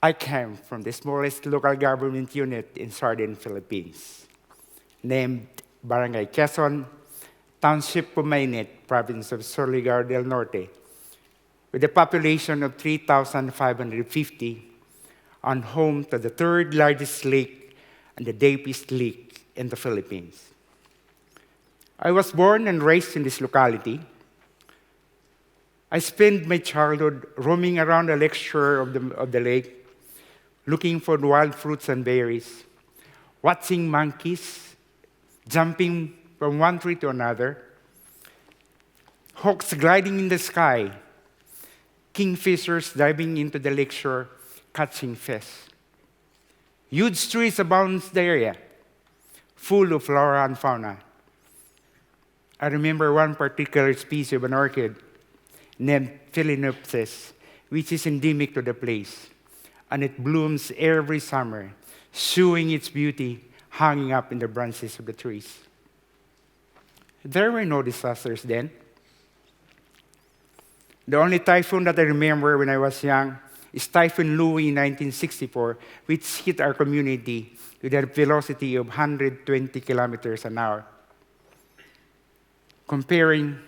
I came from the smallest local government unit in southern Philippines, named Barangay Quezon, Township of Mainit, province of Surigao del Norte, with a population of 3,550, and home to the third largest lake and the deepest lake in the Philippines. I was born and raised in this locality. I spent my childhood roaming around the lake shore of the lake, looking for wild fruits and berries, watching monkeys jumping from one tree to another, hawks gliding in the sky, kingfishers diving into the lakeshore, catching fish. Huge trees abound in the area, full of flora and fauna. I remember one particular species of an orchid named Phalaenopsis, which is endemic to the place, and it blooms every summer, showing its beauty hanging up in the branches of the trees. There were no disasters then. The only typhoon that I remember when I was young is Typhoon Louis in 1964, which hit our community with a velocity of 120 kilometers an hour. Comparing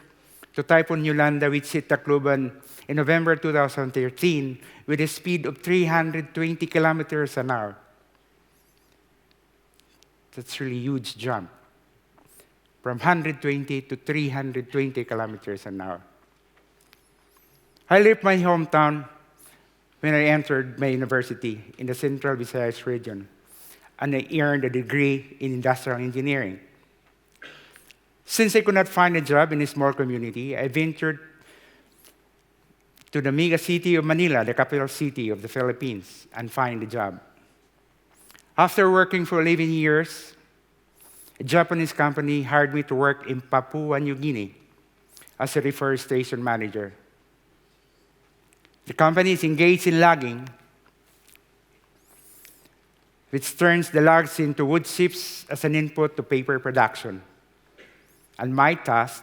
to Typhoon Yolanda, which hit Tacloban in November 2013 with a speed of 320 kilometers an hour. That's a really huge jump, from 120 to 320 kilometers an hour. I left my hometown when I entered my university in the Central Visayas region, and I earned a degree in industrial engineering. Since I could not find a job in a small community, I ventured to the mega city of Manila, the capital city of the Philippines, and find a job. After working for 11 years, a Japanese company hired me to work in Papua New Guinea as a reforestation manager. The company is engaged in logging, which turns the logs into wood chips as an input to paper production. And my task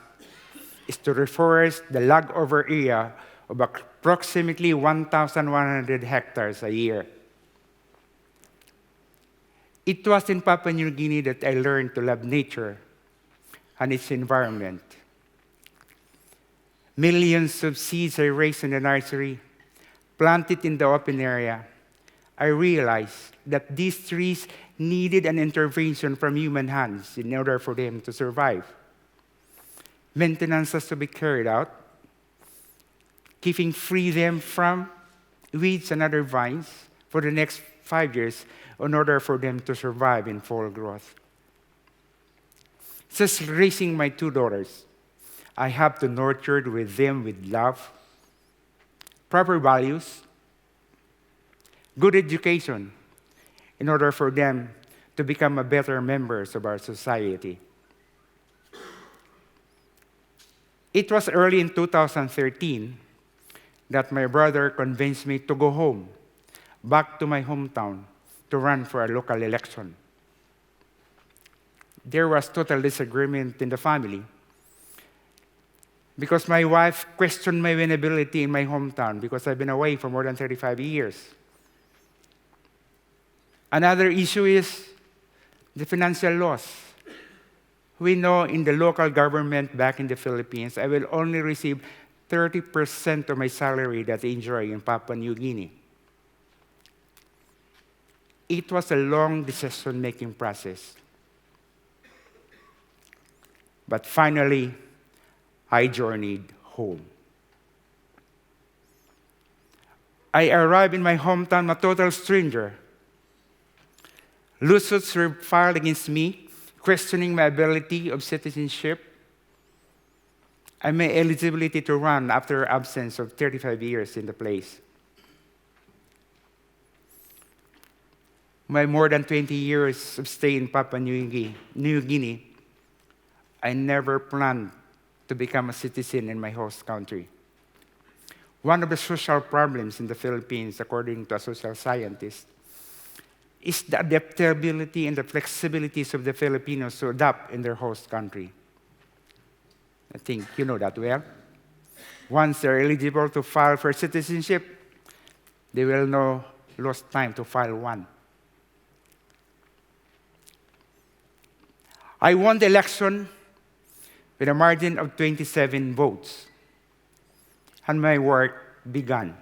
is to reforest the log over area of approximately 1,100 hectares a year. It was in Papua New Guinea that I learned to love nature and its environment. Millions of seeds I raised in the nursery, planted in the open area. I realized that these trees needed an intervention from human hands in order for them to survive. Maintenance has to be carried out, keeping free them from weeds and other vines for the next 5 years in order for them to survive in full growth. Just raising my 2 daughters, I have to nurture them with love, proper values, good education, in order for them to become a better members of our society. It was early in 2013 that my brother convinced me to go home, back to my hometown, to run for a local election. There was total disagreement in the family because my wife questioned my winnability in my hometown because I've been away for more than 35 years. Another issue is the financial loss. We know in the local government back in the Philippines, I will only receive 30% of my salary that I enjoy in Papua New Guinea. It was a long decision-making process. But finally, I journeyed home. I arrived in my hometown a total stranger. Lawsuits were filed against me, questioning my ability of citizenship and my eligibility to run after an absence of 35 years in the place. My more than 20 years of stay in Papua New Guinea, I never planned to become a citizen in my host country. One of the social problems in the Philippines, according to a social scientist, is the adaptability and the flexibilities of the Filipinos to adapt in their host country. I think you know that well. Once they're eligible to file for citizenship, they will know lost time to file one. I won the election with a margin of 27 votes, and my work began.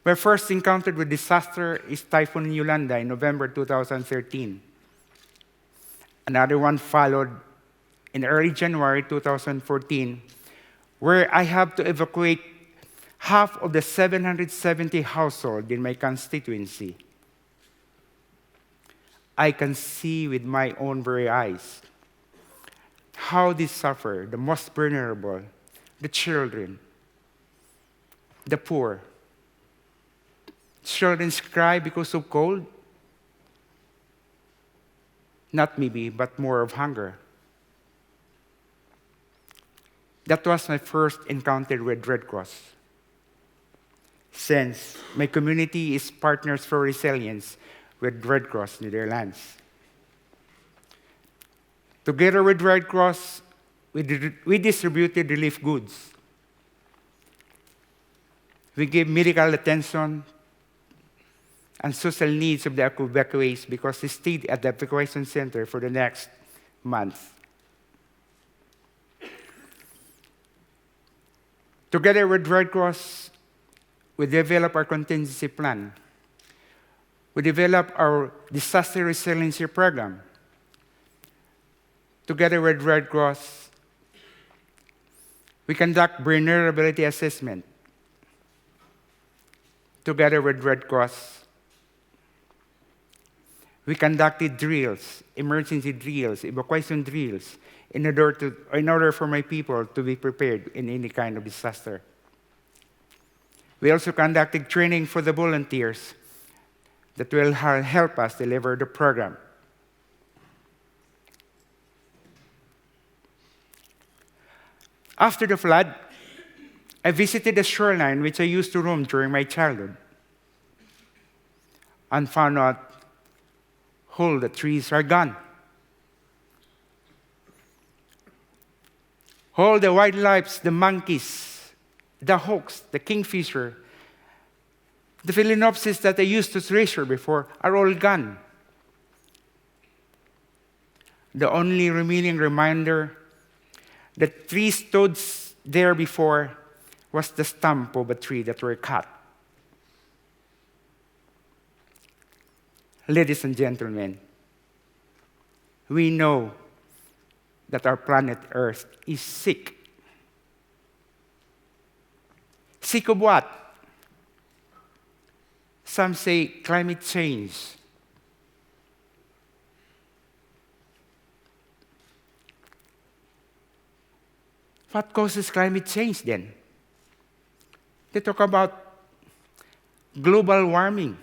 My first encounter with disaster is Typhoon Yolanda in November 2013. Another one followed in early January 2014, where I have to evacuate half of the 770 households in my constituency. I can see with my own very eyes how they suffer, the most vulnerable, the children, the poor. Children cry because of cold, not maybe, but more of hunger. That was my first encounter with Red Cross. Since my community is Partners for Resilience with Red Cross Netherlands. Together with Red Cross, we distributed relief goods. We gave medical attention and social needs of the evacuees because they stayed at the evacuation center for the next month. Together with Red Cross, we developed our contingency plan. We developed our disaster resiliency program. Together with Red Cross, we conduct vulnerability assessment. Together with Red Cross, we conducted drills, emergency drills, evacuation drills, in order for my people to be prepared in any kind of disaster. We also conducted training for the volunteers that will help us deliver the program. After the flood, I visited the shoreline which I used to roam during my childhood and found out all the trees are gone. All the wildlife, the monkeys, the hawks, the kingfisher, the phalaenopsis that I used to treasure before are all gone. The only remaining reminder that trees stood there before was the stump of a tree that were cut. Ladies and gentlemen, we know that our planet Earth is sick. Sick of what? Some say climate change. What causes climate change then? They talk about global warming.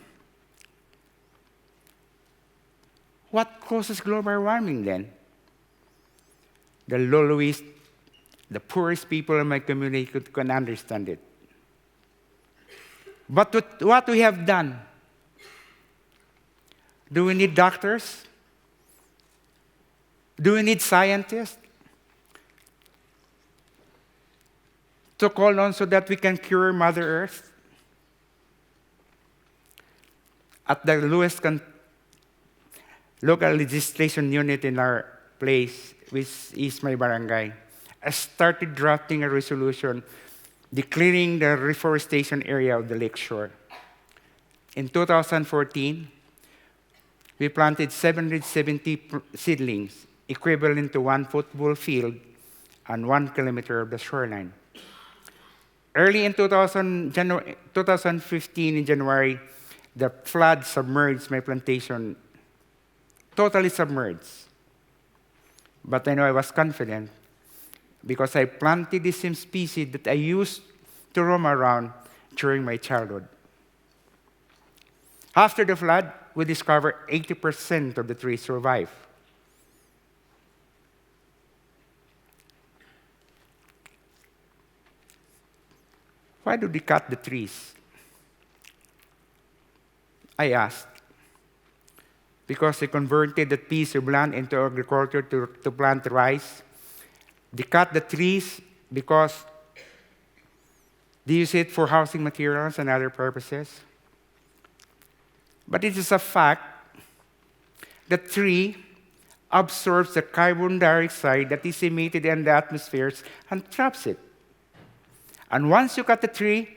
What causes global warming then? The lowest, the poorest people in my community can understand it. But what we have done, do we need doctors? Do we need scientists to call on so that we can cure Mother Earth? At the lowest local legislation unit in our place, which is my barangay, I started drafting a resolution declaring the reforestation area of the lakeshore. In 2014, we planted 770 seedlings, equivalent to 1 football field and 1 kilometer of the shoreline. Early in 2015, in January, the flood submerged my plantation, totally submerged. But I know I was confident because I planted the same species that I used to roam around during my childhood. After the flood, we discovered 80% of the trees survived. Why do they cut the trees? I asked. Because they converted that piece of land into agriculture to plant rice. They cut the trees because They use it for housing materials and other purposes. But it is a fact that tree absorbs the carbon dioxide that is emitted in the atmosphere and traps it. And once you cut the tree,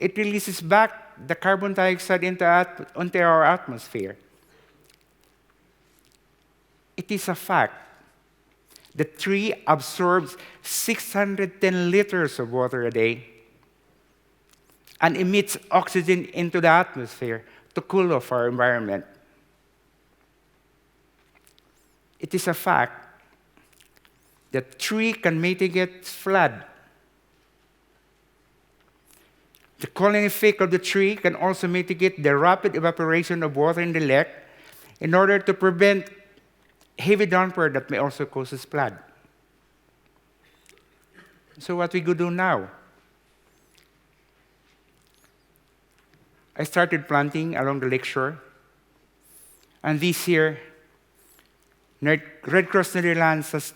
it releases back the carbon dioxide into our atmosphere. It is a fact. The tree absorbs 610 liters of water a day and emits oxygen into the atmosphere to cool off our environment. It is a fact that tree can mitigate flood. The cooling effect of the tree can also mitigate the rapid evaporation of water in the lake in order to prevent heavy downpour that may also cause flood. So what we could do now? I started planting along the lakeshore, and this year, Red Cross Netherlands has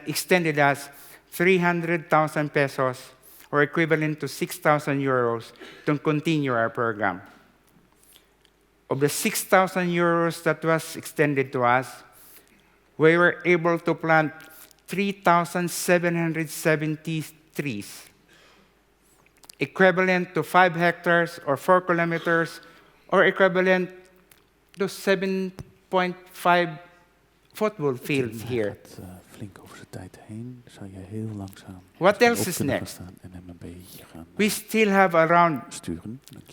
extended us 300,000 pesos, or equivalent to 6,000 euros, to continue our program. Of the 6,000 euros that was extended to us, we were able to plant 3,770 trees, equivalent to 5 hectares or 4 kilometers, or equivalent to 7.5 football fields here. What else is next? We still have around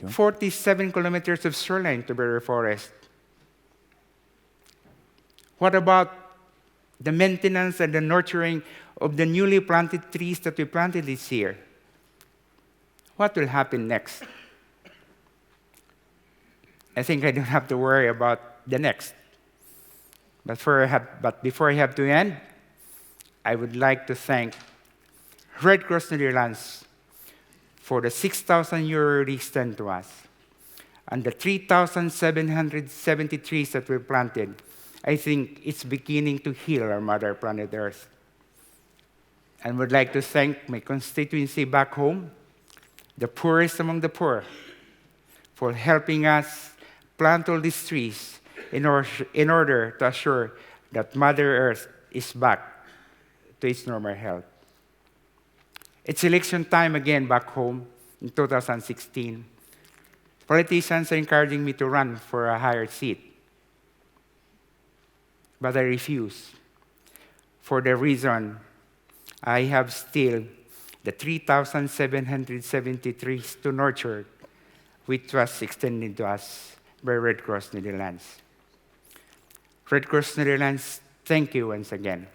47 kilometers of shoreline to be reforested. What about the maintenance and the nurturing of the newly planted trees that we planted this year? What will happen next? I think I don't have to worry about the next. But before I have to end, I would like to thank Red Cross Netherlands for the 6,000 euro extended to us, and the 3,770 trees that we planted. I think it's beginning to heal our mother planet Earth. And would like to thank my constituency back home, the poorest among the poor, for helping us plant all these trees in order to assure that Mother Earth is back to its normal health. It's election time again back home in 2016. Politicians are encouraging me to run for a higher seat. But I refuse, for the reason I have still the 3,770 trees to nurture, which was extended to us by Red Cross Netherlands. Red Cross Netherlands, thank you once again.